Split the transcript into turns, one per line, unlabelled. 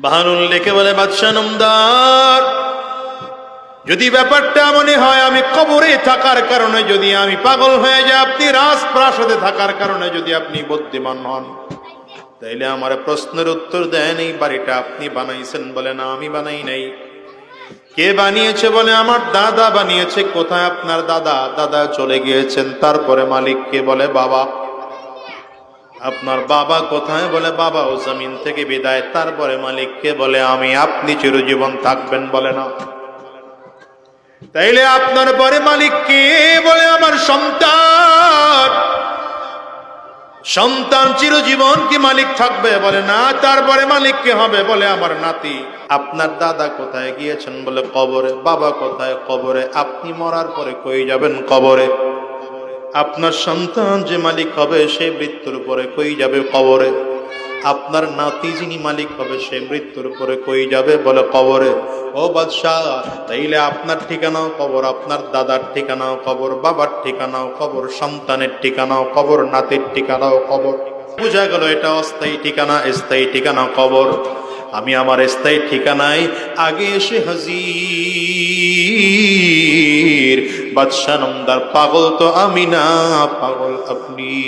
বাহানুল লিখে বলে, বাদশাহ নামদার, যদি ব্যাপারটা মনে হয় আমি কবরে থাকার কারণে যদি আমি পাগল হয়ে যাই, আপনি রাজপ্রাসাদে থাকার কারণে যদি আপনি বুদ্ধিমান হন, তাইলে আমার প্রশ্নের উত্তর দেন, এই বাড়িটা আপনি বানাইছেন? বলে, না, আমি বানাই নাই। কে বানিয়েছে? বলে, আমার দাদা বানিয়েছে। কোথায় আপনার দাদা? দাদা চলে গিয়েছেন। তারপরে মালিক কে? বলে, বাবা। আপনার বাবা কোথায়? বলে, বাবাও জমিন থেকে বিদায়। তারপরে মালিক কে? বলে, আমি। আপনি চিরজীবন থাকবেন? বলে, না। তাইলে আপনার পরে মালিক কে? বলে, আমার সন্তান। সন্তান চিরজীবন কি মালিক থাকবে? বলে, না। তারপরে মালিক কে হবে? বলে, আমার নাতি। আপনার দাদা কোথায় গিয়েছেন? বলে, কবরে। বাবা কোথায়? কবরে। আপনি মরার পরে কই যাবেন? কবরে। আপনার সন্তান যে মালিক হবে সে মৃত্যুর পরে কই যাবে? কবরে। আপনার নাতি যিনি মালিক হবে সে মৃত্যুর পরে কই যাবে? বলে, কবরে। ও বাদশাহ, তাইলে আপনার ঠিকানাও কবর, আপনার দাদার ঠিকানাও কবর, বাবার ঠিকানাও কবর, সন্তানের ঠিকানাও কবর, নাতির ঠিকানাও কবর। বুঝা গেল এটা অস্থায়ী ঠিকানা, স্থায়ী ঠিকানা কবর। আমি আমার স্থায়ী ঠিকানায় আগে এসে হাজির। বাদশাহ নামদার, পাগল তো আমি না, পাগল আপনি।